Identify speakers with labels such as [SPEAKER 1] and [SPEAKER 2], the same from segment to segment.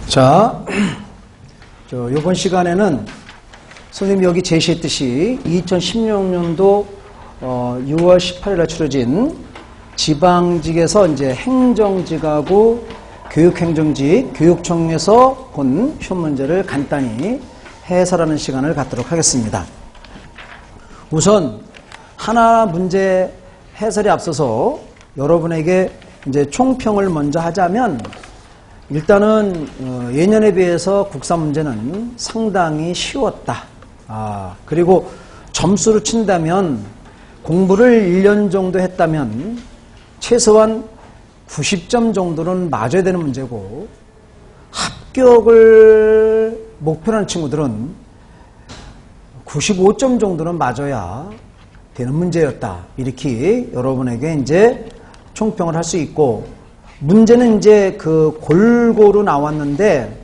[SPEAKER 1] 자, 이번 시간에는 선생님이 여기 제시했듯이 2016년도 6월 18일에 치러진 지방직에서 이제 행정직하고 교육행정직, 교육청에서 본 시험 문제를 간단히 해설하는 시간을 갖도록 하겠습니다. 우선 하나 문제 해설에 앞서서 여러분에게 이제 총평을 먼저 하자면, 일단은 예년에 비해서 국사 문제는 상당히 쉬웠다. 그리고 점수로 친다면 공부를 1년 정도 했다면 최소한 90점 정도는 맞아야 되는 문제고, 합격을 목표로 하는 친구들은 95점 정도는 맞아야 되는 문제였다. 이렇게 여러분에게 이제 총평을 할 수 있고, 문제는 이제 골고루 나왔는데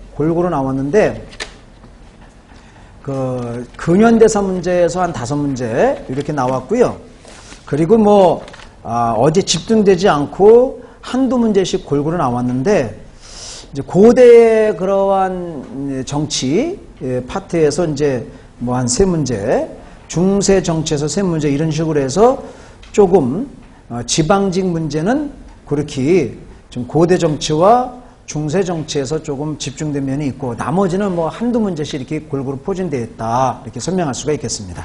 [SPEAKER 1] 근현대사 문제에서 한 5문제 이렇게 나왔고요. 그리고 어제 집중되지 않고 한두 문제씩 골고루 나왔는데, 이제 고대의 그러한 정치 파트에서 이제 한 3문제, 중세 정치에서 3문제, 이런 식으로 해서 조금 지방직 문제는 그렇게 좀 고대 정치와 중세 정치에서 조금 집중된 면이 있고, 나머지는 한두 문제씩 이렇게 골고루 포진되어 있다, 이렇게 설명할 수가 있겠습니다.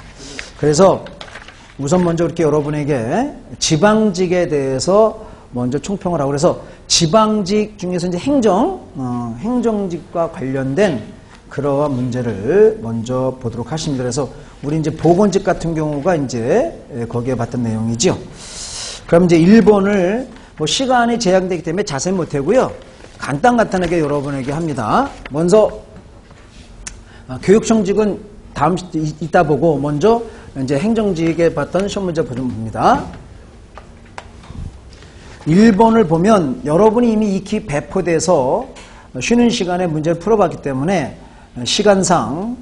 [SPEAKER 1] 그래서 우선 먼저 이렇게 여러분에게 지방직에 대해서 먼저 총평을 하고, 그래서 지방직 중에서 이제 행정직과 관련된 그러한 문제를 먼저 보도록 하십니다. 그래서 우리 이제 보건직 같은 경우가 이제 거기에 봤던 내용이죠. 그럼 이제 1번을 시간이 제한되기 때문에 자세히 못하고요, 간단하게 여러분에게 합니다. 먼저 교육청직은 이따 보고, 먼저 이제 행정직에 봤던 시험 문제 봅니다. 1번을 보면 여러분이 이미 익히 배포돼서 쉬는 시간에 문제를 풀어봤기 때문에 시간상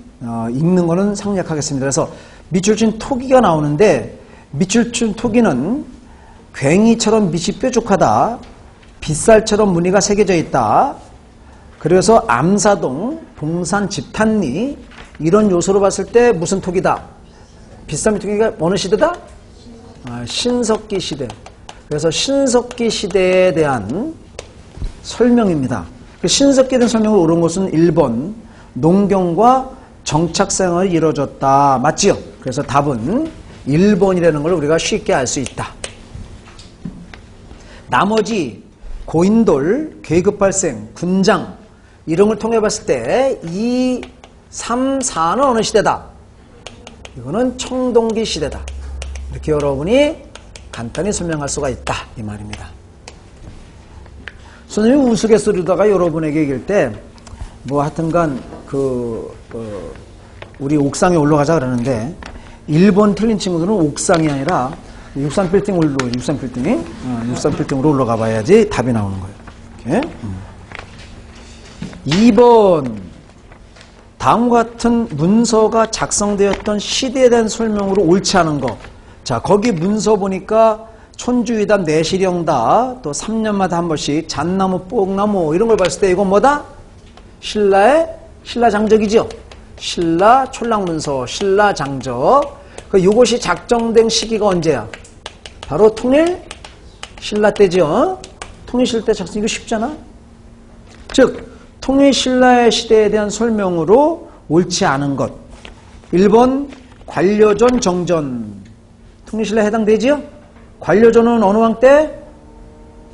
[SPEAKER 1] 읽는 거는 생략하겠습니다. 그래서 밑줄친 토기가 나오는데, 밑줄친 토기는 괭이처럼 밑이 뾰족하다, 빗살처럼 무늬가 새겨져 있다, 그래서 암사동, 봉산, 집탄리 이런 요소로 봤을 때 무슨 토기다? 빗살 토기가 어느 시대다? 신석기 시대. 그래서 신석기 시대에 대한 설명입니다. 신석기에 대한 설명을 옳은 것은 1번, 농경과 정착생활이 이루어졌다. 맞지요? 그래서 답은 1번이라는 걸 우리가 쉽게 알 수 있다. 나머지 고인돌, 계급발생, 군장 이런 걸 통해 봤을 때 2, 3, 4는 어느 시대다? 이거는 청동기 시대다. 이렇게 여러분이 간단히 설명할 수가 있다, 이 말입니다. 선생님이 우스갯소리다가 여러분에게 얘기할 때 하여튼간 우리 옥상에 올라가자 그러는데, 1번 틀린 친구들은 옥상이 아니라 63빌딩으로 올라가 봐야지 답이 나오는 거예요. 이렇게. 2번, 다음과 같은 문서가 작성되었던 시대에 대한 설명으로 옳지 않은 거. 자, 거기 문서 보니까 촌주의답, 내시령답, 또 3년마다 한 번씩 잣나무, 뽕나무 이런 걸 봤을 때 이건 뭐다? 신라 장적이죠. 신라 촌락문서, 신라 장적. 이것이 작성된 시기가 언제야? 바로 통일 신라 때죠. 통일 신라 때 작성, 이거 쉽잖아. 즉 통일 신라의 시대에 대한 설명으로 옳지 않은 것. 1번 관료전 정전, 통일 신라에 해당되지요? 관료전은 어느 왕 때?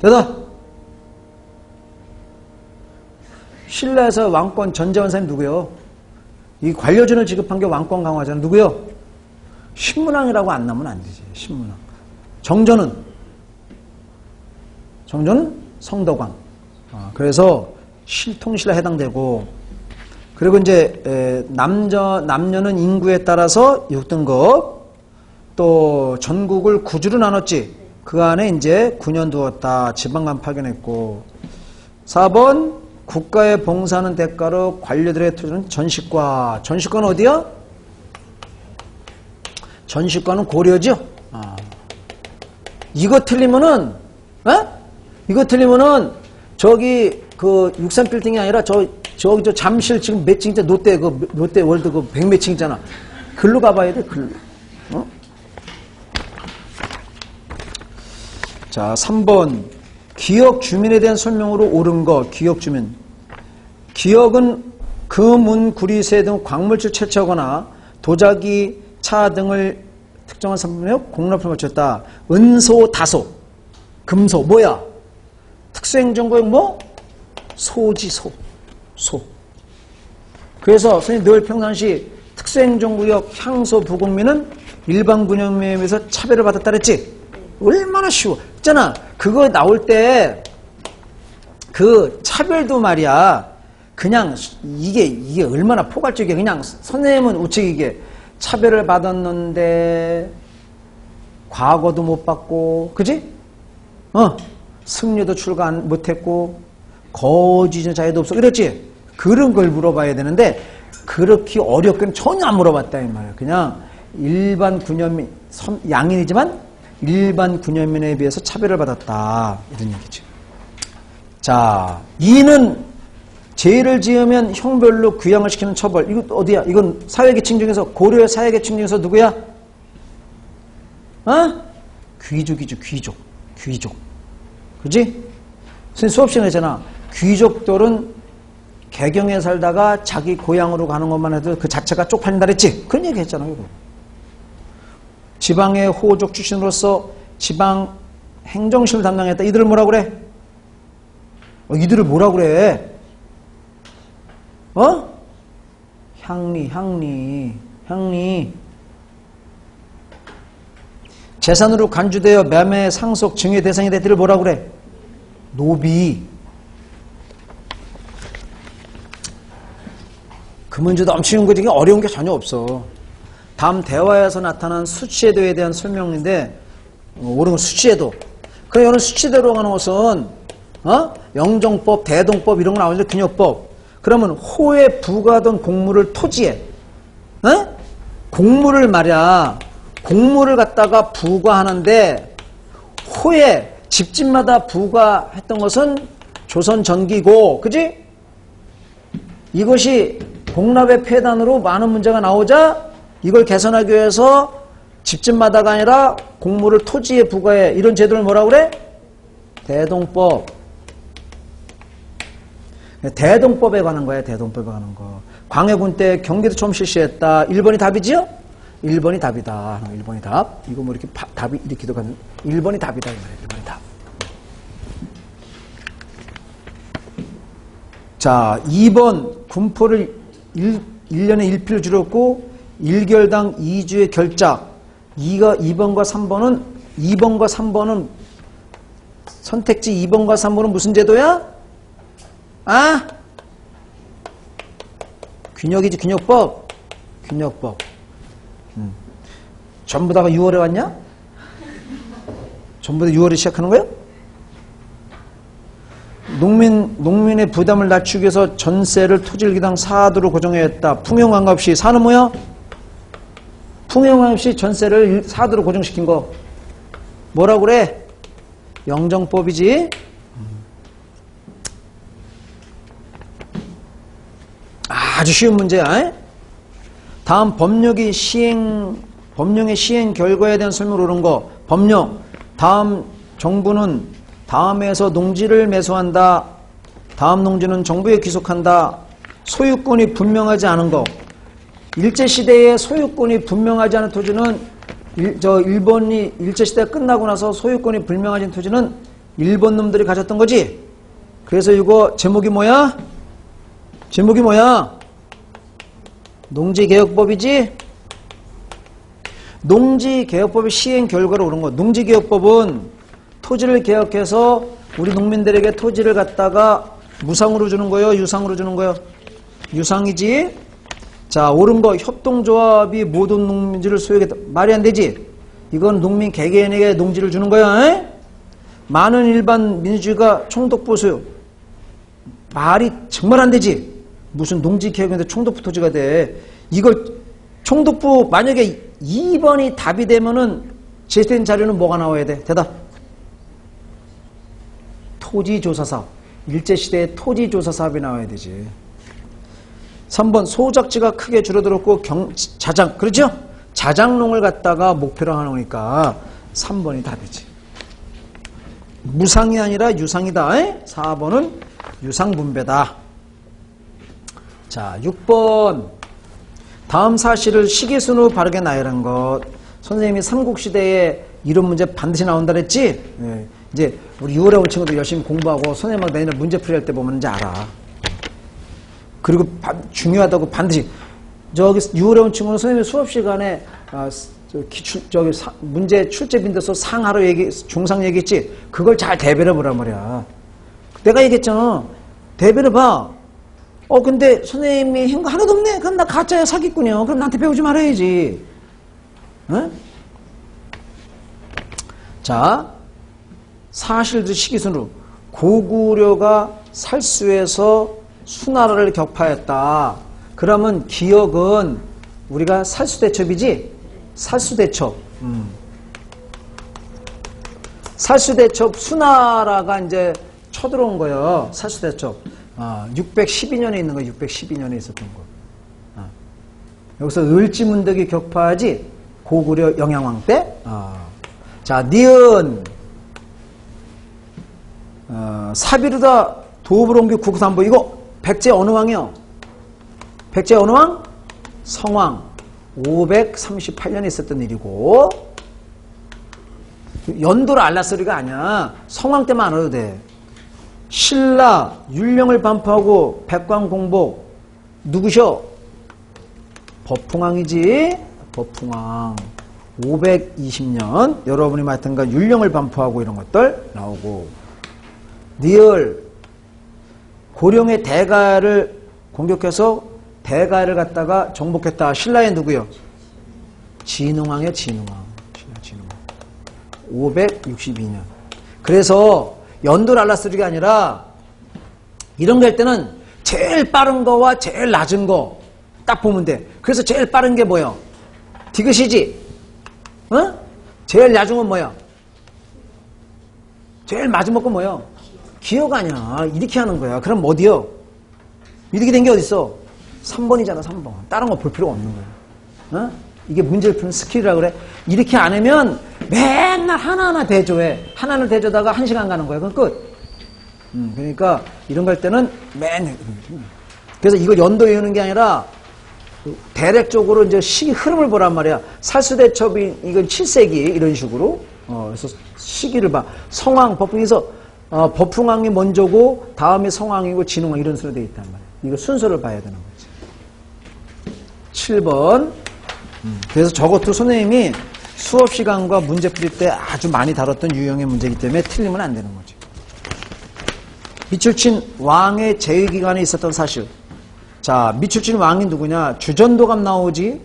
[SPEAKER 1] 대답. 신라에서 왕권 전제한 사람이 누구요? 이 관료전을 지급한 게 왕권 강화잖아. 누구요? 신문왕이라고 안 나오면 안 되지. 신문왕. 정전은 성덕왕. 그래서 통일신라에 해당되고, 그리고 이제 남녀는 인구에 따라서 6등급, 또 전국을 9주로 나눴지. 그 안에 이제 9년 두었다. 지방간 파견했고. 4번 국가에 봉사하는 대가로 관료들의 투는 전시과. 전시과는 어디야? 전시과는 고려죠. 이거 틀리면은 저기 그 63빌딩이 아니라 저 저기 저 잠실 지금 매칭 있잖아. 롯데 월드 그 100매칭 있잖아. 글로 가봐야 돼, 글로. 어? 자, 3번. 기억 주민에 대한 설명으로 옳은 거, 기억 주민. 기억은 금, 은, 구리새 등 광물질 채취하거나 도자기, 차 등을 특정한 상품에 공납을 맞췄다. 은소, 다소, 금소, 뭐야? 특수행정구역 뭐? 소지, 소. 그래서 선생님 늘 평상시 특수행정구역 향소 부곡민은 일반 군역민에 비해서 차별을 받았다 그랬지? 얼마나 쉬워. 있잖아. 그거 나올 때 그 차별도 말이야. 그냥 이게 얼마나 포괄적이야. 그냥 선생님은 우측이게 차별을 받았는데 과거도 못 받고, 그지? 승려도 출가 못했고 거짓의 자유도 없어. 그랬지? 그런 걸 물어봐야 되는데 그렇게 어렵게는 전혀 안 물어봤다 이 말이야. 그냥 일반 군현민, 양인이지만 일반 군현민에 비해서 차별을 받았다 이런 얘기죠. 자, 2는 죄를 지으면 형별로 규양을 시키는 처벌. 이거 어디야? 이건 사회계층 중에서 고려의 사회계층 중에서 누구야? 귀족이죠. 귀족. 그지? 선생님 수업 시간에 했잖아. 귀족들은 개경에 살다가 자기 고향으로 가는 것만 해도 그 자체가 쪽팔린다 그랬지? 그런 얘기 했잖아. 이거. 지방의 호족 출신으로서 지방 행정실을 담당했다. 이들을 뭐라 그래? 이들을 뭐라 그래? 향리. 재산으로 간주되어 매매, 상속, 증여 대상이 된 이들을 뭐라 그래? 노비. 그 문제도 엄청 거지. 어려운 게 전혀 없어. 다음 대화에서 나타난 수치제도에 대한 설명인데, 옳은 건 수치제도. 그래, 이런 수치제도로 가는 것은, 영정법, 대동법 이런 거 나오죠. 균역법. 그러면 호에 부과하던 공물을 토지에, 공물을 말이야. 공물을 갖다가 부과하는데, 호에 집집마다 부과했던 것은 조선 전기고, 그지? 이것이 공납의 폐단으로 많은 문제가 나오자 이걸 개선하기 위해서 집집마다가 아니라 공물을 토지에 부과해. 이런 제도를 뭐라 그래? 대동법. 대동법에 관한 거야. 대동법에 관한 거. 광해군 때 경기도 처음 실시했다. 1번이 답이지요? 1번이 답이다. 1번이 답. 이거 뭐 이렇게 답이 이렇게도 가면 1번이 답이다. 이 말이야. 1번이 답. 자, 2번 군포를 1년에 1피를 줄였고 1결당 2주의 결작. 2번과 3번은 선택지 2번과 3번은 무슨 제도야? 균역이지. 균역법. 전부 다가 6월에 왔냐? 전부 다 6월에 시작하는 거야? 농민의 부담을 낮추기 위해서 전세를 토질기당 4도로 고정했다. 풍용관계없이. 사는 뭐야? 풍용관계없이 전세를 4도로 고정시킨 거. 뭐라고 그래? 영정법이지. 아주 쉬운 문제야. 다음 법령의 시행 결과에 대한 설명을 오른 거. 법령. 다음 정부는 다음에서 농지를 매수한다. 다음 농지는 정부에 귀속한다. 소유권이 분명하지 않은 거. 일제시대에 소유권이 분명하지 않은 토지는 일본이 일제시대가 끝나고 나서 소유권이 불명하진 토지는 일본 놈들이 가졌던 거지. 그래서 이거 제목이 뭐야? 농지개혁법이지? 농지개혁법의 시행 결과로 오른 거. 농지개혁법은 토지를 개혁해서 우리 농민들에게 토지를 갖다가 무상으로 주는 거예요? 유상으로 주는 거예요? 유상이지? 자, 옳은 거. 협동조합이 모든 농지를 소유하겠다. 말이 안 되지? 이건 농민 개개인에게 농지를 주는 거야. 많은 일반 민주주의가 총독부 소유. 말이 정말 안 되지? 무슨 농지개혁인데 총독부 토지가 돼. 이걸 총독부 만약에 2번이 답이 되면은 제시된 자료는 뭐가 나와야 돼? 대답. 토지조사사업. 일제시대의 토지조사사업이 나와야 되지. 3번 소작지가 크게 줄어들었고 자장, 그렇죠? 자장농을 갖다가 목표로 하는 거니까 3번이 답이지. 무상이 아니라 유상이다. 4번은 유상분배다. 자, 6번. 다음 사실을 시기순으로 바르게 나열한 것. 선생님이 삼국시대에 이런 문제 반드시 나온다 그랬지? 네. 이제 우리 6월에 온 친구들 열심히 공부하고 선생님하고 내년에 문제 풀이할 때 보면 이제 알아. 그리고 중요하다고 반드시. 저기 6월에 온 친구는 선생님이 수업 시간에 문제 출제 빈도서 상하로 중상 얘기했지? 그걸 잘 대비해 보란 말이야. 내가 얘기했잖아. 대비해 봐. 근데 선생님이 한 거 하나도 없네? 그럼 나 가짜야, 사기꾼이야. 그럼 나한테 배우지 말아야지. 응? 자, 사실들 시기순으로. 고구려가 살수에서 수나라를 격파했다. 그러면 기억은 우리가 살수대첩이지? 살수대첩. 살수대첩 수나라가 이제 쳐들어온 거예요. 살수대첩. 612년에 있는 거, 612년에 있었던 거. 여기서 을지문덕이 격파하지? 고구려 영양왕 때? 자, 니은. 사비르다 도브롱규 국산보. 이거 백제 어느 왕이요? 백제 어느 왕? 성왕. 538년에 있었던 일이고, 연도를 알라소리가 아니야. 성왕 때만 알아도 돼. 신라 율령을 반포하고 백광공복 누구셔? 법풍왕이지. 법풍왕. 520년 여러분이 맡은가 율령을 반포하고 이런 것들 나오고, 니을 고령의 대가를 공격해서 대가를 갖다가 정복했다. 신라의 누구요? 진흥왕이요. 진흥왕. 신라 진흥왕. 562년. 그래서 연도를 알라소리가 아니라 이런 거 할 때는 제일 빠른 거와 제일 낮은 거 딱 보면 돼. 그래서 제일 빠른 게 뭐야? 디귿이지? 제일 낮은 건 뭐야? 제일 마지막 건 뭐야? 기억 아니야. 이렇게 하는 거야. 그럼 어디요? 이렇게 된 게 어딨어? 3번이잖아, 3번. 다른 거 볼 필요가 없는 거야. 이게 문제를 푸는 스킬이라 그래. 이렇게 안 하면 맨날 하나하나 대조해. 하나를 대조다가 1시간 가는 거야. 그럼 끝. 그러니까 이런 거 할 때는 그래서 이거 연도 외우는 게 아니라 대략적으로 이제 시기 흐름을 보란 말이야. 살수대첩이 이건 7세기 이런 식으로. 그래서 시기를 봐. 성왕, 법풍에서 법풍왕이 먼저고 다음에 성왕이고 진흥왕 이런 순으로 되어 있단 말이야. 이거 순서를 봐야 되는 거지. 7번. 그래서 저것도 선생님이 수업 시간과 문제 풀이 때 아주 많이 다뤘던 유형의 문제이기 때문에 틀리면 안 되는 거지. 미출친 왕의 제위 기간에 있었던 사실. 자, 미출친 왕이 누구냐? 주전도감 나오지.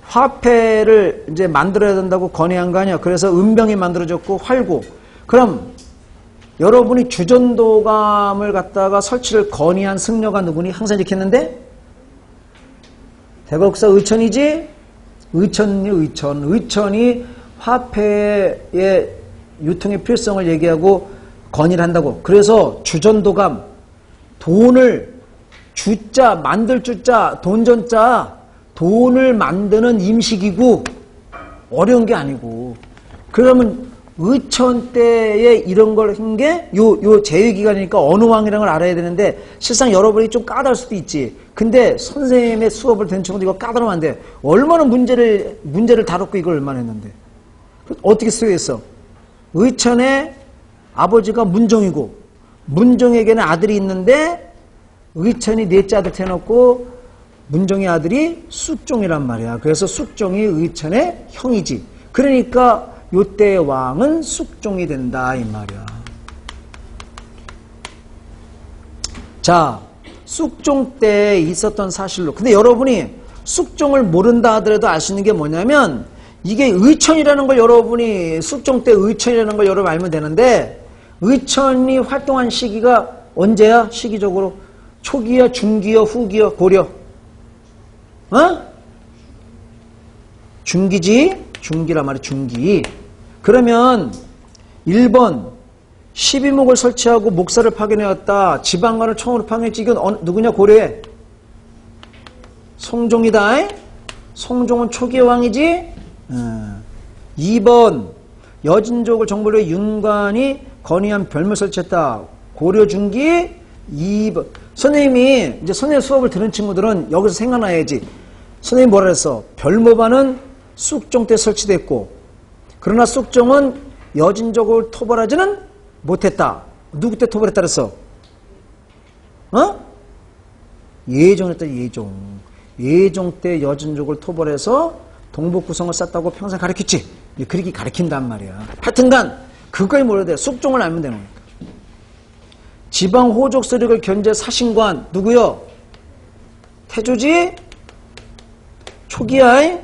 [SPEAKER 1] 화폐를 이제 만들어야 된다고 건의한 거 아니야. 그래서 은병이 만들어졌고 활구. 그럼 여러분이 주전도감을 갖다가 설치를 건의한 승려가 누구니? 항상 이렇게 했는데 대거국사 의천이지? 의천이 화폐의 유통의 필요성을 얘기하고 건의를 한다고. 그래서 주전도감, 돈을 주자, 만들 주자, 돈전자, 돈을 만드는 임시기구, 어려운 게 아니고. 그러면 의천 때에 이런 걸 한 게 요 제위기간이니까 어느 왕이라는 걸 알아야 되는데 실상 여러분이 좀 까다로울 수도 있지. 근데 선생님의 수업을 된 친구도 이거 까다로우면 안 돼. 얼마나 문제를 다뤘고 이걸 얼마나 했는데. 어떻게 쓰겠어? 의천의 아버지가 문종이고 문종에게는 아들이 있는데 의천이 넷째 아들 태어났고 문종의 아들이 숙종이란 말이야. 그래서 숙종이 의천의 형이지. 그러니까 요때의 왕은 숙종이 된다 이 말이야. 자, 숙종 때 있었던 사실로. 근데 여러분이 숙종을 모른다 하더라도 알 수 있는 게 뭐냐면 이게 의천이라는 걸 여러분이 숙종 때 의천이라는 걸 여러분 알면 되는데 의천이 활동한 시기가 언제야? 시기적으로 초기야, 중기야, 후기야, 고려? 중기지? 중기란 말이야, 중기. 그러면 1번 12목을 설치하고 목사를 파견해왔다. 지방관을 총으로 파견했지. 이건 누구냐? 고려에. 송종이다. 송종은 초기의 왕이지. 2번 여진족을 정벌로 윤관이 건의한 별물 설치했다. 고려 중기 2번. 선생님이 이제 선생님 수업을 들은 친구들은 여기서 생각나야지. 선생님이 뭐라 그랬어? 별모반은 쑥종 때 설치됐고, 그러나 쑥종은 여진족을 토벌하지는 못했다. 누구 때 토벌했다 그랬어? 예종했다. 예종 때 여진족을 토벌해서 동북구성을 쌓다고 평생 가르쳤지. 그렇게 가르친단 말이야. 하여튼간 그거까지 몰라야 돼. 쑥종을 알면 되는 거니까. 지방 호족 세력을 견제 사신관 누구요? 태조지? 초기야.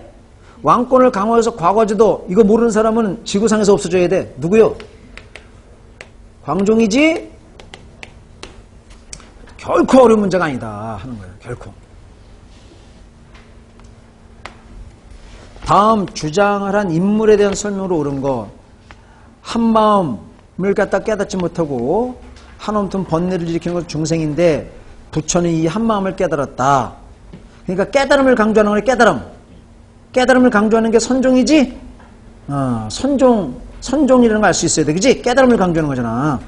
[SPEAKER 1] 왕권을 강화해서 과거제도. 이거 모르는 사람은 지구상에서 없어져야 돼. 누구요? 광종이지? 결코 어려운 문제가 아니다 하는 거예요. 결코. 다음 주장을 한 인물에 대한 설명으로 옳은 거. 한마음을 갖다 깨닫지 못하고 한엄청 번뇌를 일으키는 건 중생인데 부처는 이 한마음을 깨달았다. 그러니까 깨달음을 강조하는 거예요. 깨달음을 강조하는 게 선종이지. 선종이라는 걸 알 수 있어야 돼. 그치? 깨달음을 강조하는 거잖아.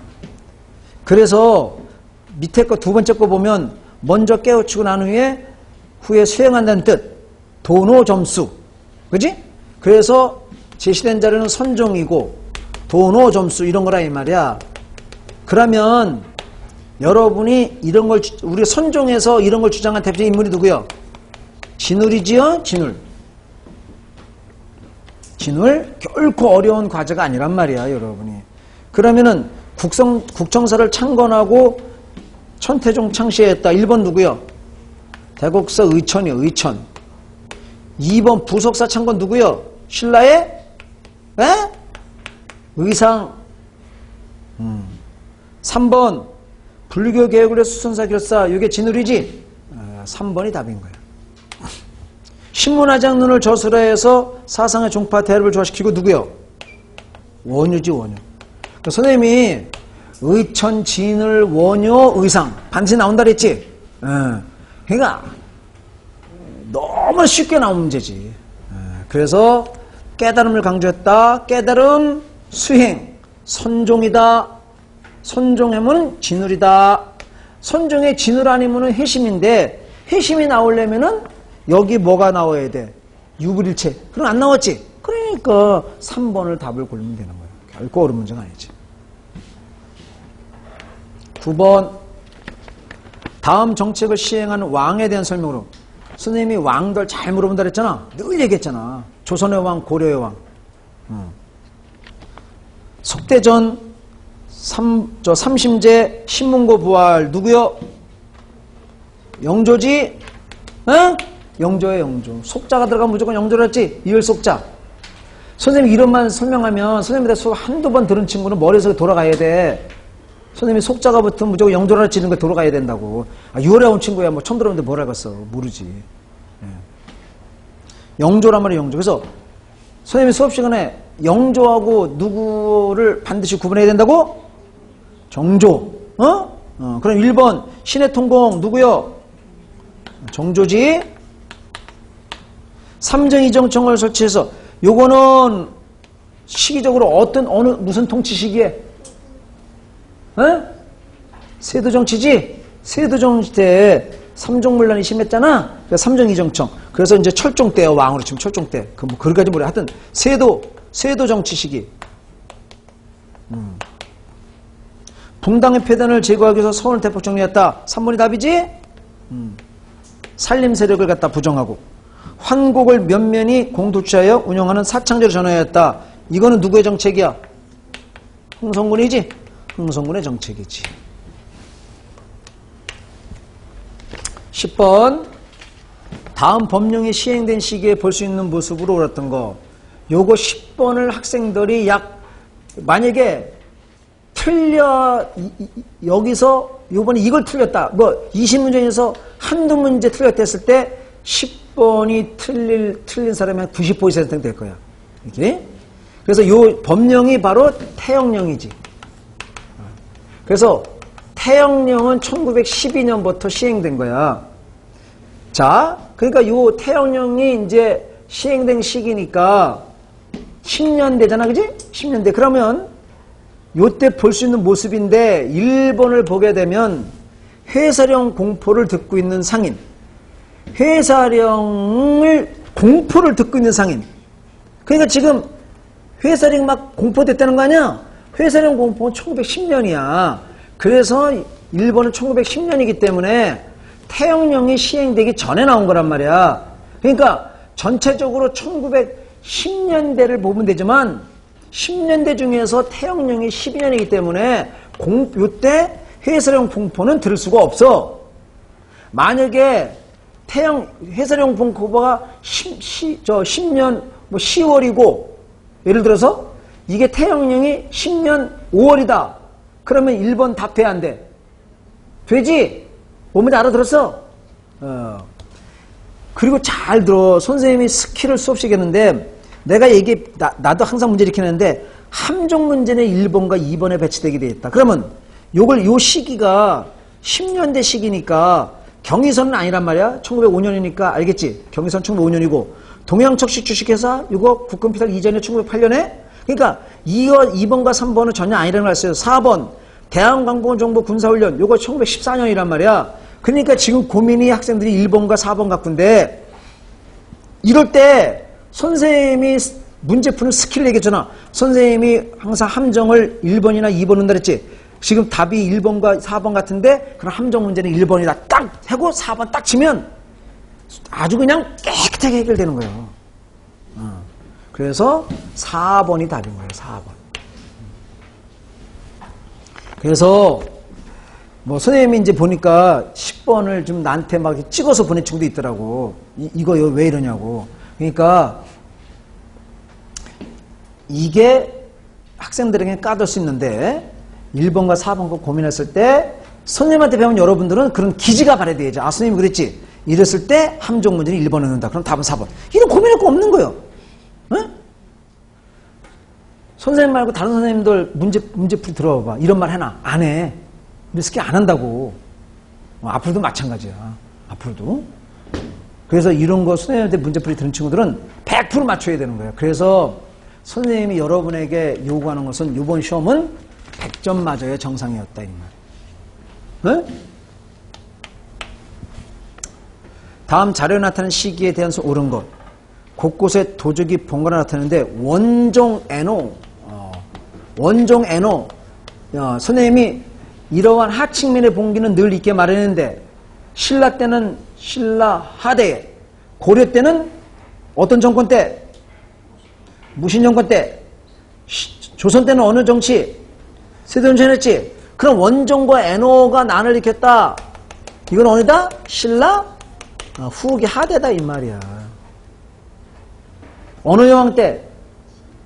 [SPEAKER 1] 그래서 밑에 거 두 번째 거 보면 먼저 깨우치고 난 후에 수행한다는 뜻. 도노점수. 그지? 그래서 제시된 자료는 선종이고 도노점수 이런 거라 이 말이야. 그러면 여러분이 이런 걸 우리 선종에서 이런 걸 주장한 대표적인 인물이 누구요? 진울이지요? 진울 결코 어려운 과제가 아니란 말이야, 여러분이. 그러면은 국청사를 창건하고 천태종 창시했다. 1번 누구요? 대곡사 의천이요. 의천. 2번 부속사 창건 누구요? 신라의 의상. 3번 불교 개혁을 해서 수선사 결사. 이게 진울이지? 3번이 답인 거야. 신문화장론을 저술화해서 사상의 종파 대립을 조화시키고 누구요? 원효지, 원효. 그러니까 선생님이 의천, 진을, 원효, 의상 반드시 나온다 그랬지? 그러니까 너무 쉽게 나온 문제지. 그래서 깨달음을 강조했다. 깨달음, 수행, 선종이다. 선종하면 진울이다. 선종의 진울 아니면 회심인데 회심이 나오려면은 여기 뭐가 나와야 돼? 유불일체. 그럼 안 나왔지? 그러니까 3번을 답을 고르면 되는 거예요. 결코 어려운 문제가 아니지. 9번 다음 정책을 시행하는 왕에 대한 설명으로. 선생님이 왕들 잘 물어본다 그랬잖아. 늘 얘기했잖아. 조선의 왕, 고려의 왕. 석대전 3심제 신문고 부활 누구요? 영조지? 영조에 영조. 속자가 들어가면 무조건 영조라 했지? 이을 속자. 선생님이 이런만 설명하면 선생님한테 수업 한두 번 들은 친구는 머리에서 돌아가야 돼. 선생님이 속자가 붙으면 무조건 영조라 했지 이런 거 돌아가야 된다고. 6월에 온 친구야. 뭐 처음 들었는데 뭘 알겠어. 모르지. 영조란 말이야, 영조. 그래서 선생님이 수업 시간에 영조하고 누구를 반드시 구분해야 된다고? 정조. 그럼 1번 신의 통공 누구요? 정조지. 삼정이정청을 설치해서 요거는 시기적으로 무슨 통치 시기에? 세도정치지? 세도정치 때 삼종문란이 심했잖아. 그래서 삼정이정청. 그래서 이제 철종 때요. 왕으로 치면 철종 때. 그거까지 모르겠어. 하여튼 세도 정치 시기. 붕당의 폐단을 제거하기 위해서 서원을 대폭 정리했다. 3번이 답이지? 살림 세력을 갖다 부정하고 환곡을 면면히 공도취하여 운영하는 사창제를 전환했다. 이거는 누구의 정책이야? 흥성군이지? 흥성군의 정책이지. 10번 다음 법령이 시행된 시기에 볼 수 있는 모습으로 옳았던 거. 요거 10번을 학생들이 만약에 여기서 요번에 이걸 틀렸다. 20문제 중에서 한두 문제 틀렸다 했을 때 10번이 틀린 사람이 한 90% 될 거야. 이렇게. 그래서 요 법령이 바로 태영령이지. 그래서 태영령은 1912년부터 시행된 거야. 자, 그러니까 요 태영령이 이제 시행된 시기니까 10년 되잖아, 그지? 10년 돼. 그러면 요때 볼 수 있는 모습인데 1번을 보게 되면 회사령 공포를 듣고 있는 상인, 회사령을 공포를 듣고 있는 상인. 그러니까 지금 회사령 막 공포됐다는 거 아니야? 회사령 공포는 1910년이야. 그래서 1번은 1910년이기 때문에 태영령이 시행되기 전에 나온 거란 말이야. 그러니까 전체적으로 1910년대를 보면 되지만 10년대 중에서 태영령이 12년이기 때문에 요때 회사령 공포는 들을 수가 없어. 만약에 회사령 공포가 10년 10월이고 예를 들어서 이게 태영령이 10년 5월이다. 그러면 1번 답 돼, 안 돼? 되지? 뭔지 알아들었어? 그리고 잘 들어. 선생님이 스킬을 수업 시켰는데 내가 나도 항상 문제 이렇게 했는데 함정 문제는 1번과 2번에 배치되게 돼 있다. 그러면 요 시기가 10년대 시기니까 경의선은 아니란 말이야. 1905년이니까 알겠지? 경의선 1905년이고 동양척식 주식회사 이거 국금피탈 이전에 1908년에 그러니까 2번과 3번은 전혀 아니라는 걸 알았어요. 4번 대한광복정부 군사훈련 요거 1914년이란 말이야. 그러니까 지금 고민이 학생들이 1번과 4번 갖고인데 이럴 때 선생님이 문제 푸는 스킬을 얘기했잖아. 선생님이 항상 함정을 1번이나 2번은 그랬지. 지금 답이 1번과 4번 같은데 그럼 함정 문제는 1번이다 딱 하고 4번 딱 치면 아주 그냥 깨끗하게 해결되는 거예요. 그래서 4번이 답인 거예요. 4번. 그래서 뭐 선생님이 이제 보니까 10번을 좀 나한테 막 찍어서 보낸 친구도 있더라고. 이거 왜 이러냐고. 그러니까 이게 학생들에게 까둘 수 있는데 1번과 4번 거 고민했을 때 선생님한테 배운 여러분들은 그런 기지가 발휘돼야지. 아, 선생님이 그랬지. 이랬을 때 함정 문제는 1번을 넣는다. 그럼 답은 4번. 이런 고민할 거 없는 거예요. 응? 선생님 말고 다른 선생님들 문제풀이 들어봐. 이런 말 해놔. 안 해. 우리 스키 안 한다고. 앞으로도 마찬가지야. 앞으로도. 그래서 이런 거 선생님한테 문제풀이 들은 친구들은 100% 맞춰야 되는 거예요. 그래서 선생님이 여러분에게 요구하는 것은 이번 시험은 100점 맞아야 정상이었다. 이 말. 네? 다음 자료에 나타나는 시기에 대한 옳은 것. 곳곳에 도적이 번갈아 나타나는데 원종 NO. 원종 NO. 선생님이 이러한 하층면의 봉기는 늘 있게 마련했는데 신라 때는 신라 하대, 고려 때는 어떤 정권 때? 무신정권 때. 조선 때는 어느 정치? 세대정치 했지? 그럼 원종과 NO가 난을 일으켰다. 이건 어디다? 신라? 후기 하대다 이 말이야. 어느 여왕 때?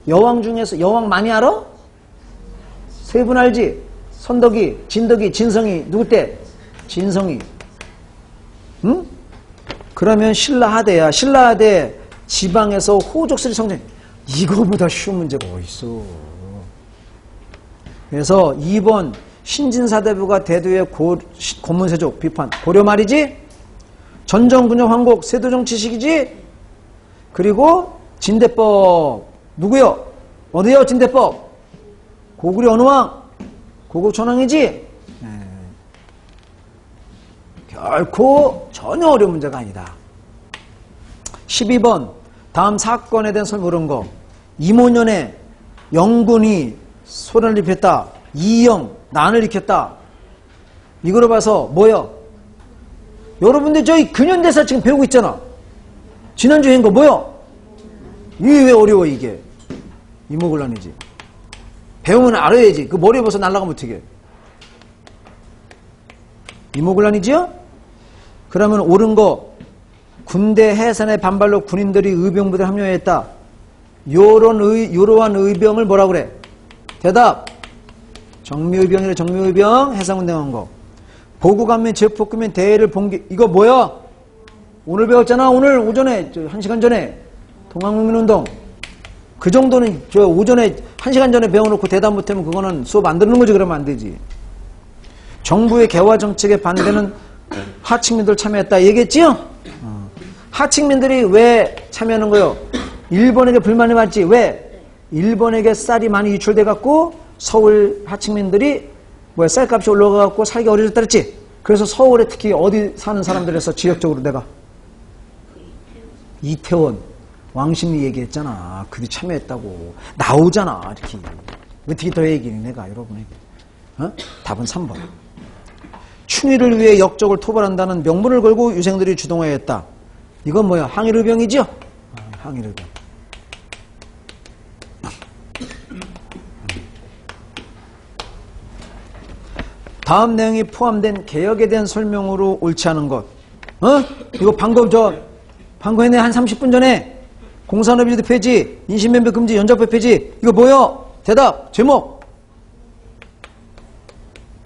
[SPEAKER 1] 여왕 중에서 여왕 많이 알아? 세 분 알지? 선덕이, 진덕이, 진성이 누구 때? 진성이. 응? 그러면 신라하대야. 신라하대 지방에서 호족설이 성장. 이거보다 쉬운 문제가 어딨어. 그래서 2번 신진사대부가 대두의 고문세족 비판. 고려 말이지? 전정군정 황곡 세도정치식이지? 그리고 진대법 누구요? 어디요 진대법? 고구려 어느 왕? 고국천왕이지? 결코 전혀 어려운 문제가 아니다. 12번 다음 사건에 대한 설명한 거. 이모년에 영군이 소란을 일으켰다. 이영 난을 일으켰다. 이거로 봐서 뭐요? 여러분들 저희 근현대사 지금 배우고 있잖아. 지난주에 한 거 뭐요? 이게 왜 어려워 이게? 이모곤란이지. 배우면 알아야지. 그 머리에 벗어 날아가면 어떻게? 이모곤란이지요? 그러면 옳은 거. 군대 해산의 반발로 군인들이 의병부대에 합류했다. 요러한 의병을 뭐라 그래? 대답. 정미의병이래. 정미의병 해상운동한 거. 보고감면 제폭금면 대회를 봉기. 이거 뭐야? 오늘 배웠잖아. 오늘 오전에 1시간 전에 동학국민운동. 그 정도는 저 오전에 1시간 전에 배워놓고 대답 못하면 그거는 수업 안 듣는 거지. 그러면 안 되지. 정부의 개화 정책에 반대는 하층민들 참여했다 얘기했지요? 하층민들이 왜 참여하는 거요? 일본에게 불만이 많지. 왜? 일본에게 쌀이 많이 유출돼 갖고 서울 하층민들이 뭐야 쌀값이 올라가 갖고 살기 어려졌다 그랬지. 그래서 서울에 특히 어디 사는 사람들에서 지역적으로 내가 이태원 왕십리 얘기했잖아. 그들이 참여했다고 나오잖아. 이렇게 어떻게 더 얘기해 내가 여러분에게. 답은 3번. 충의를 위해 역적을 토벌한다는 명분을 걸고 유생들이 주동하였다. 이건 뭐야? 항일의병이죠? 항일의병. 다음 내용이 포함된 개혁에 대한 설명으로 옳지 않은 것. 이거 방금 했네. 한 30분 전에 공산업일제 폐지, 인신면배 금지, 연좌표 폐지. 이거 뭐요? 대답, 제목.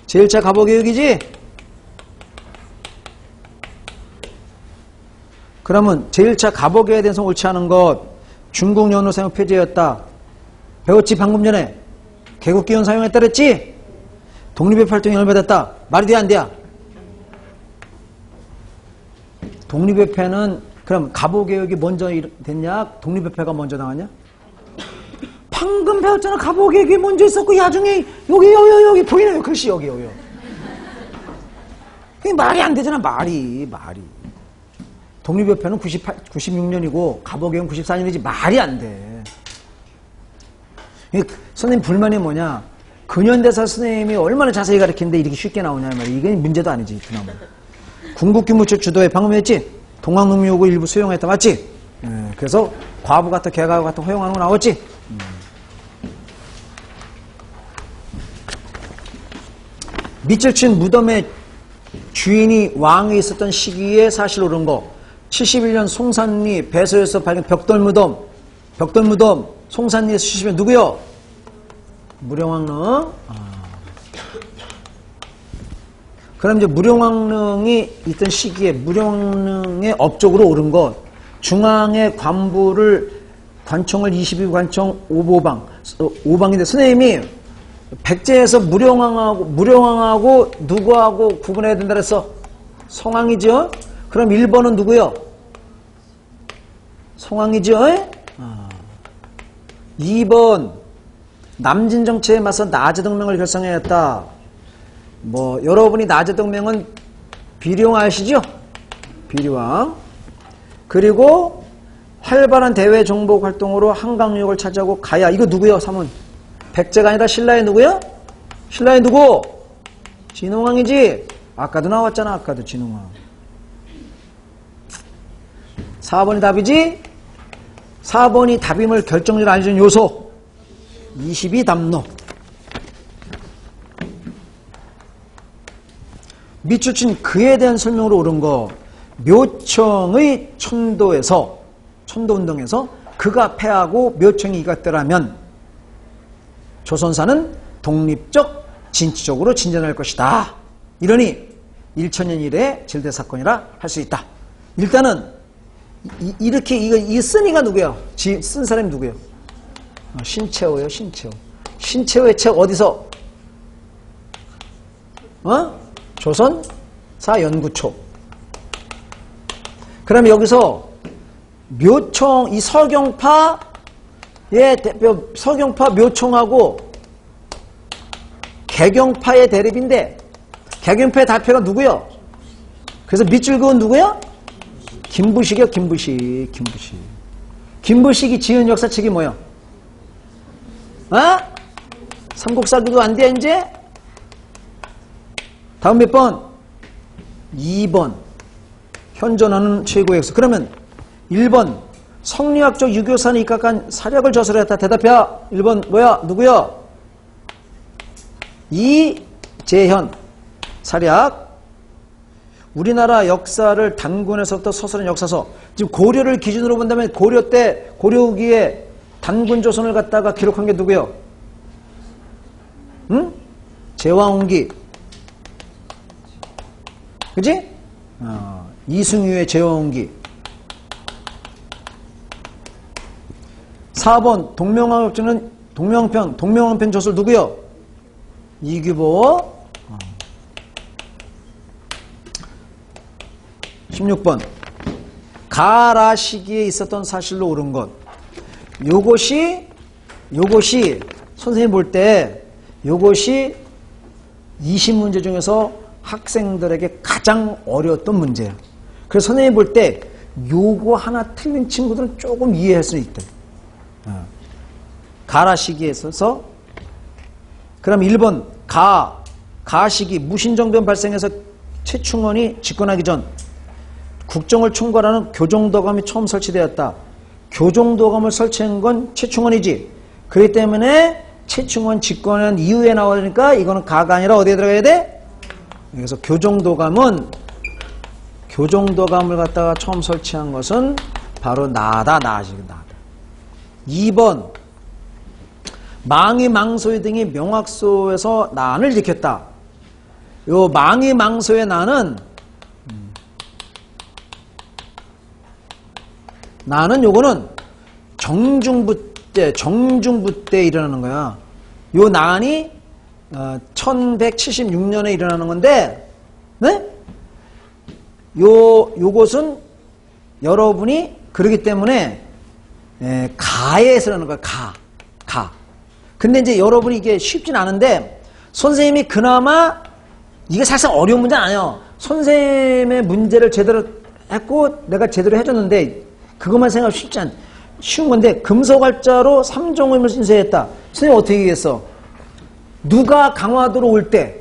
[SPEAKER 1] 제1차 갑오개혁이지? 그러면 제1차 갑오개혁에 대해서 옳지 않은 것. 중국 연호 사용 폐지였다. 배웠지 방금 전에. 개국기원 사용했다 그랬지? 독립협회 활동이 열받았다. 말이 돼 안 돼야? 독립협회는 그럼 갑오개혁이 먼저 됐냐? 독립협회가 먼저 나왔냐? 방금 배웠잖아. 갑오개혁이 먼저 있었고 야중에 여기 보이나요? 글씨 여기요. 그게 말이 안 되잖아. 말이. 독립협회는 96년이고 갑오개혁은 94년이지. 말이 안 돼. 선생님 불만이 뭐냐? 근현대사 선생님이 얼마나 자세히 가르치는데 이렇게 쉽게 나오냐 말이야. 이게 문제도 아니지. 그나마. 군국규모처 주도에 방금 했지? 동학농민 요구 일부 수용했다. 맞지? 그래서 과부 같은 개가부 같은 허용하는 거 나왔지? 밑절친 무덤의 주인이 왕이 있었던 시기에 사실 옳은 거. 71년 송산리 배서에서 발견 벽돌무덤 송산리에서 70년 누구요? 무령왕릉. 그럼 이제 무령왕릉이 있던 시기에 무령왕릉의 업적으로 옳은 것. 중앙의 관부를 관청을 22관청 오방인데 선생님이 백제에서 무령왕하고 누구하고 구분해야 된다 그랬어? 성왕이죠? 그럼 1번은 누구요? 성왕이죠? 2번 남진정치에 맞서 나제동맹을 결성하였다. 여러분이 나제동맹은 비룡 아시죠? 비룡왕. 그리고 활발한 대외 정복 활동으로 한강유역을 차지하고 가야. 이거 누구요? 3원. 백제가 아니라 신라의 누구요? 신라의 누구? 진흥왕이지. 아까도 나왔잖아. 아까도 진흥왕. 4번이 답이지? 4번이 답임을 결정적으로 알려준 요소. 22담로. 밑줄친 그에 대한 설명으로 옳은 거. 묘청의 천도운동에서 그가 패하고 묘청이 이겼더라면 조선사는 독립적 진취적으로 진전할 것이다. 이러니 1000년 이래 질대사건이라 할 수 있다. 일단은 이렇게 이 쓴이가 누구야? 쓴 사람이 누구야? 신채호요. 신채호의 책 어디서? 조선사 연구초. 그럼 여기서 묘청, 이 서경파의 대표, 서경파 묘청하고 개경파의 대립인데, 개경파의 대표가 누구요? 그래서 밑줄 그은 누구요? 김부식이요. 김부식이 지은 역사책이 뭐요? 삼국사기도 안 돼, 이제? 다음 몇 번? 2번. 현존하는 최고의 역사. 그러면 1번. 성리학적 유교산에 입각한 사력을 저술했다. 대답해. 1번 뭐야? 누구야? 이재현. 사략. 우리나라 역사를 단군에서부터 서술한 역사서. 지금 고려를 기준으로 본다면 고려 때, 고려 후기에 단군조선을 갖다가 기록한 게 누구요? 제왕홍기. 그지? 이승유의 제왕홍기. 4번 동명왕업주는 동명왕편 저술 누구요? 이규보. 16번 가라 시기에 있었던 사실로 옳은 것. 요것이 선생님 볼 때 요것이 20문제 중에서 학생들에게 가장 어려웠던 문제야. 그래서 선생님 볼 때 요거 하나 틀린 친구들은 조금 이해할 수 있대. 가라 시기에 있어서. 그럼 1번 가 시기 무신정변 발생해서 최충원이 집권하기 전 국정을 총괄하는 교정도감이 처음 설치되었다. 교정도감을 설치한 건 최충원이지. 그렇기 때문에 최충원 집권한 이후에 나오니까 이거는 가가 아니라 어디에 들어가야 돼? 그래서 교정도감을 갖다가 처음 설치한 것은 바로 나다. 2번 망이 망소의 등이 명확소에서 난을 일으켰다. 요 망이 망소의 난은 요거는 정중부 때 일어나는 거야. 요 난이 1176년에 일어나는 건데, 네? 요것은 여러분이 그러기 때문에 가에서 일어나는 거야. 가. 근데 이제 여러분이 이게 쉽진 않은데 선생님이 그나마 이게 사실 어려운 문제는 아니에요. 선생님의 문제를 제대로 했고 내가 제대로 해줬는데 그것만 생각하면 쉬운 건데 금소갈자로 삼종음을 인쇄했다. 선생님 어떻게 얘기했어? 누가 강화도로 올 때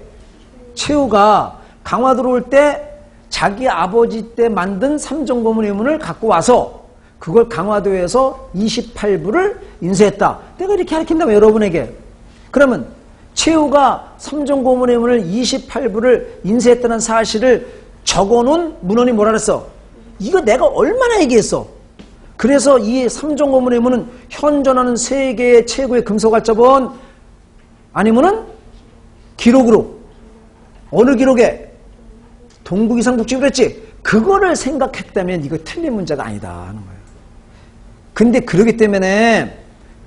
[SPEAKER 1] 최후가 강화도로 올 때 자기 아버지 때 만든 삼종고문의문을 갖고 와서 그걸 강화도에서 28부를 인쇄했다. 내가 이렇게 가르친다면 여러분에게. 그러면 최후가 삼종고문의문을 28부를 인쇄했다는 사실을 적어놓은 문헌이 뭐라 그랬어? 이거 내가 얼마나 얘기했어? 그래서 이 삼종고문의문은 현존하는 세계의 최고의 금소갈자본 아니면은 기록으로 어느 기록에 동국이상국지 그랬지? 그거를 생각했다면 이거 틀린 문제가 아니다 하는 거예요. 근데 그러기 때문에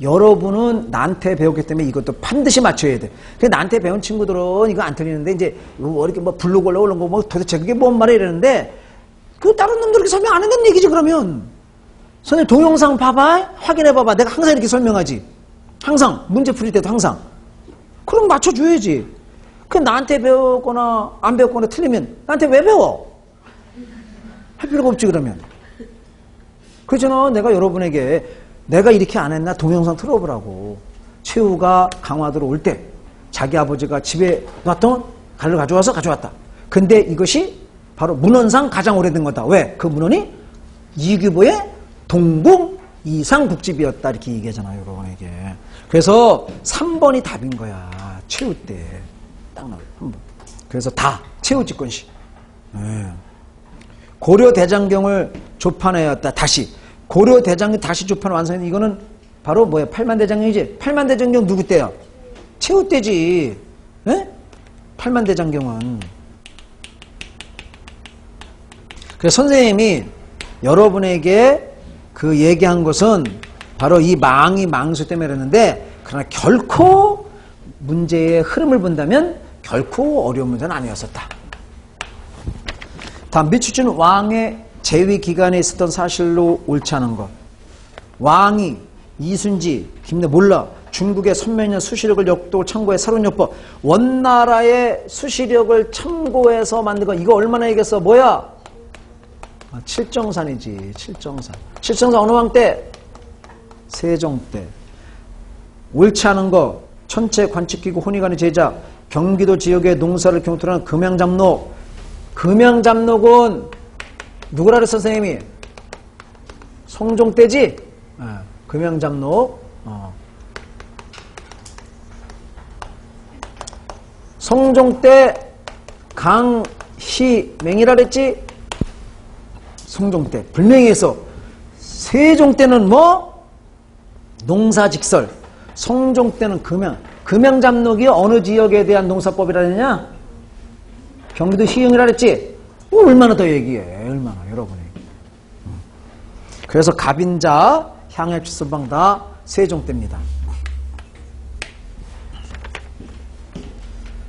[SPEAKER 1] 여러분은 나한테 배웠기 때문에 이것도 반드시 맞춰야 돼. 근데 나한테 배운 친구들은 이거 안 틀리는데 이제 이렇게 뭐 블로그 올라오는 거 뭐 도대체 그게 뭔 말이야 이러는데 그 다른 놈들 이렇게 설명 안 한다는 얘기지 그러면. 선생님 동영상 봐봐. 확인해 봐봐. 내가 항상 이렇게 설명하지. 항상 문제 풀릴 때도 항상. 그럼 맞춰줘야지. 그 나한테 배웠거나 안 배웠거나 틀리면 나한테 왜 배워? 할 필요가 없지 그러면. 그렇잖아. 내가 여러분에게 내가 이렇게 안 했나 동영상 틀어보라고. 최후가 강화도로 올 때 자기 아버지가 집에 놨던 갈을 가져와서 가져왔다. 근데 이것이 바로 문헌상 가장 오래된 거다. 왜? 그 문헌이 이규보의 동국 이상국집이었다 이렇게 얘기하잖아요 여러분에게. 그래서 3번이 답인 거야. 최후 때 딱 나와요. 3번. 그래서 다 최후 집권시. 고려 대장경을 조판하였다. 다시 고려 대장경 다시 조판 완성했는데 이거는 바로 뭐야? 팔만대장경이지. 팔만대장경 누구 때야? 최후 때지. 에? 팔만대장경은. 그래서 선생님이 여러분에게 그 얘기한 것은 바로 이 망이 망수 때문에 그랬는데 그러나 결코 문제의 흐름을 본다면 결코 어려운 문제는 아니었었다. 다음 미추진 왕의 재위 기간에 있었던 사실로 옳지 않은 것. 왕이 이순지, 김대 몰라 중국의 선명한 수시력을 역도 참고해 사론요법 원나라의 수시력을 참고해서 만든 거 이거 얼마나 얘기했어? 뭐야? 칠정산이지. 칠정산 어느 왕 때? 세종 때. 옳지 않은 거 천체 관측기구 혼이관의 제자 경기도 지역의 농사를 경토하는 금양잡록. 금양잡록은 누구라 그랬어 선생님이? 성종 때지? 금양잡록. 성종 때 강희맹이라 그랬지? 성종 때. 불명예에서 세종 때는 뭐? 농사직설. 성종 때는 금양잡록이 어느 지역에 대한 농사법이라 했냐? 경기도 시흥이라 그랬지? 얼마나 더 얘기해. 얼마나 여러분이. 그래서 갑인자 향해출선방 다 세종 때입니다.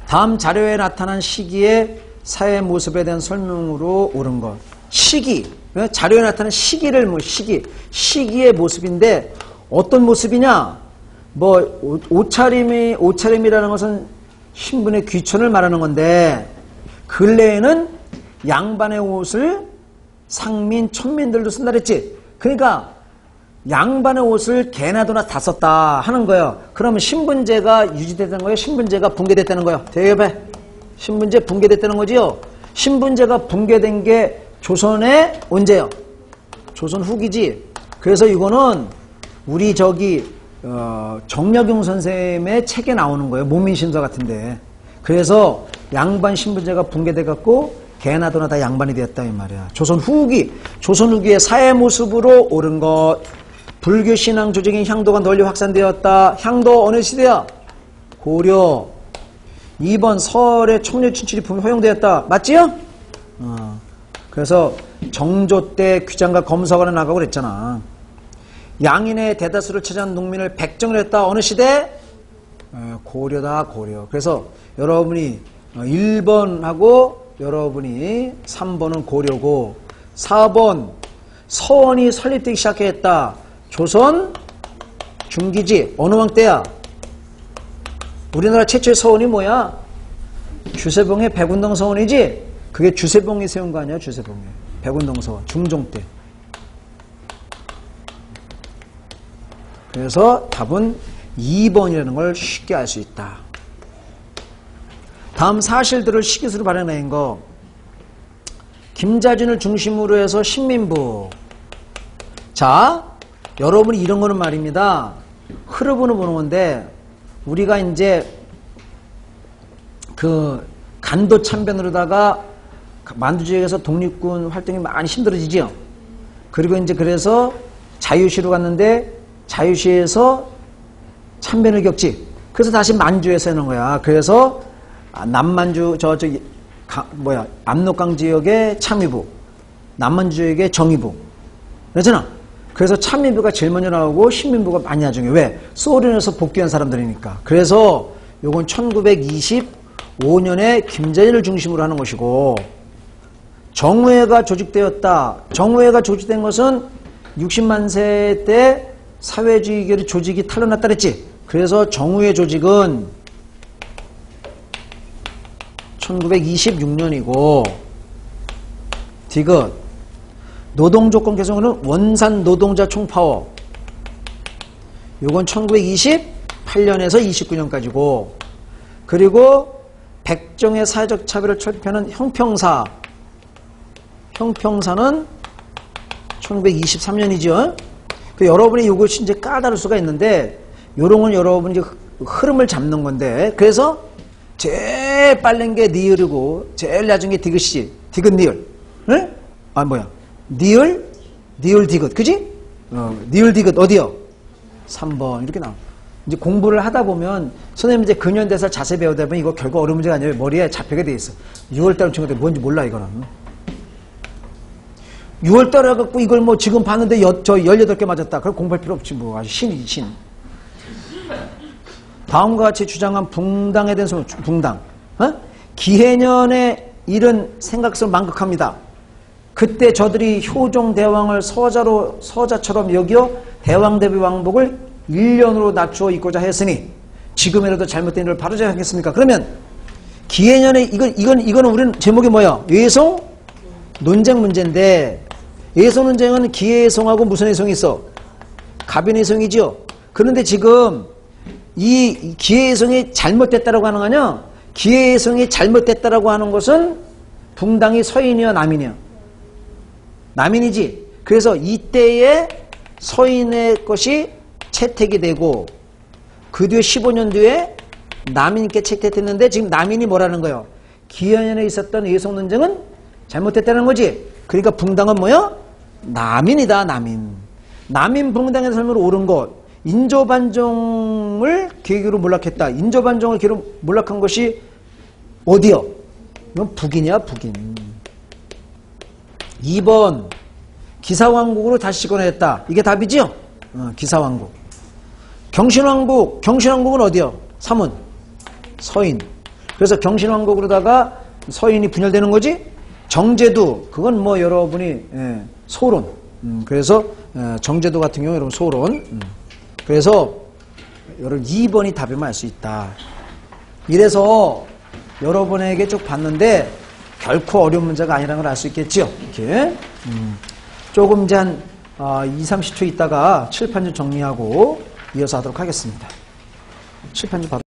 [SPEAKER 1] 다음 자료에 나타난 시기의 사회 모습에 대한 설명으로 옳은 것. 시기. 자료에 나타나는 시기를 시기의 모습인데 어떤 모습이냐? 뭐 옷차림이라는 것은 신분의 귀천을 말하는 건데 근래에는 양반의 옷을 상민, 천민들도 쓴다 그랬지. 그러니까 양반의 옷을 개나 도나 다 썼다 하는 거예요. 그러면 신분제가 유지됐다는 거예요? 신분제가 붕괴됐다는 거예요? 대답해. 신분제 붕괴됐다는 거지요? 신분제가 붕괴된 게 조선의 언제요? 조선 후기지. 그래서 이거는 우리 정약용 선생님의 책에 나오는 거예요. 모민신서 같은데. 그래서 양반 신분제가 붕괴돼갖고 개나 도나 다 양반이 되었다 이 말이야. 조선 후기의 사회 모습으로 옳은 것. 불교 신앙 조직인 향도가 널리 확산되었다. 향도 어느 시대야? 고려. 2번 설의 청려 진출이 허용되었다. 맞지요? 그래서 정조 때 귀장과 검사관을 나가고 그랬잖아. 양인의 대다수를 차지한 농민을 백정을 했다. 어느 시대? 고려다, 고려. 그래서 여러분이 1번하고 여러분이 3번은 고려고 4번 서원이 설립되기 시작했다. 조선 중기지. 어느 왕 때야? 우리나라 최초의 서원이 뭐야? 주세봉의 백운동 서원이지? 그게 주세봉이 세운 거 아니야? 주세봉이. 백운동 서원. 중종 때. 그래서 답은 2번이라는 걸 쉽게 알 수 있다. 다음 사실들을 시기수로 발행한 거. 김자진을 중심으로 해서 신민부. 자, 여러분이 이런 거는 말입니다. 흐름으로 보는 건데 우리가 이제 그 간도 참변으로다가 만두지역에서 독립군 활동이 많이 힘들어지죠. 그리고 이제 그래서 자유시로 갔는데 자유시에서 참변을 겪지. 그래서 다시 만주에서 해놓은 거야. 그래서 남만주 압록강 지역의 참의부, 남만주 지역의 정의부. 그렇잖아. 그래서 참의부가 제일 먼저 나오고 신민부가 많이 나중에. 왜? 소련에서 복귀한 사람들이니까. 그래서 요건 1925년에 김자진을 중심으로 하는 것이고 정우회가 조직되었다. 정우회가 조직된 것은 60만 세 때 사회주의 조직이 탄로났다 그랬지. 그래서 정우회 조직은 1926년이고 디귿 노동조건 개선은 원산 노동자 총파업 요건 1928년에서 29년까지고 그리고 백정의 사회적 차별을 철폐하는 형평사는 1923년이죠. 그 여러분이 이것이 이제 까다로울 수가 있는데 요런 건 여러분이 흐름을 잡는 건데 그래서 제일 빠른 게 니을이고 제일 낮은 게 디귿이지. 디귿 니을. 응? 아 뭐야? 니을 디귿. 그지? 니을 디귿 어디요? 3번 이렇게 나와. 이제 공부를 하다 보면 선생님 이제 근현대사 자세히 배우다 보면 이거 결국 어려운 문제가 아니라 머리에 잡히게 돼 있어. 6월달 친구들 뭔지 몰라 이거는. 6월달에 갖고 이걸 뭐 지금 봤는데 저 18개 맞았다. 그럼 공부할 필요 없지 뭐. 아주 신이지 신. 다음과 같이 주장한 붕당에 대한 소문. 붕당. 기해년에 이른 생각성을 만극합니다. 그때 저들이 효종대왕을 서자처럼 여겨 대왕대비 왕복을 1년으로 낮추어 입고자 했으니 지금이라도 잘못된 일을 바로잡아야 하겠습니까? 그러면 기해년에 이거는 우리는 제목이 뭐야? 예송 논쟁 문제인데 예송 논쟁은 기해예송하고 무슨 예송이 있어? 갑인예송이죠. 그런데 지금 이 기해예송이 잘못됐다라고 하는 거 아니야? 기해예송이 잘못됐다라고 하는 것은 붕당이 서인이야 남인이야? 남인이지. 그래서 이때의 서인의 것이 채택이 되고 그 뒤에 15년 뒤에 남인께 채택했는데 지금 남인이 뭐라는 거예요? 기해년에 있었던 예송 논쟁은 잘못됐다는 거지. 그러니까 붕당은 뭐야? 남인이다. 남인 붕당의 삶으로 옳은 것. 인조반정을 계기로 몰락했다. 인조반정을 계기로 몰락한 것이 어디요? 이건 북이냐 북인. 2번 기사왕국으로 다시 집권했다. 이게 답이지요? 기사왕국. 경신왕국은 어디요? 3은 서인. 그래서 경신왕국으로다가 서인이 분열되는 거지? 정제도, 그건 뭐 여러분이 소론. 그래서 정제도 같은 경우 여러분 소론. 그래서 여러분 2번이 답이면 알 수 있다. 이래서 여러분에게 쭉 봤는데 결코 어려운 문제가 아니라는 걸 알 수 있겠죠. 이렇게 조금 이제 한 2, 30초 있다가 칠판 좀 정리하고 이어서 하도록 하겠습니다. 칠판 좀 받아.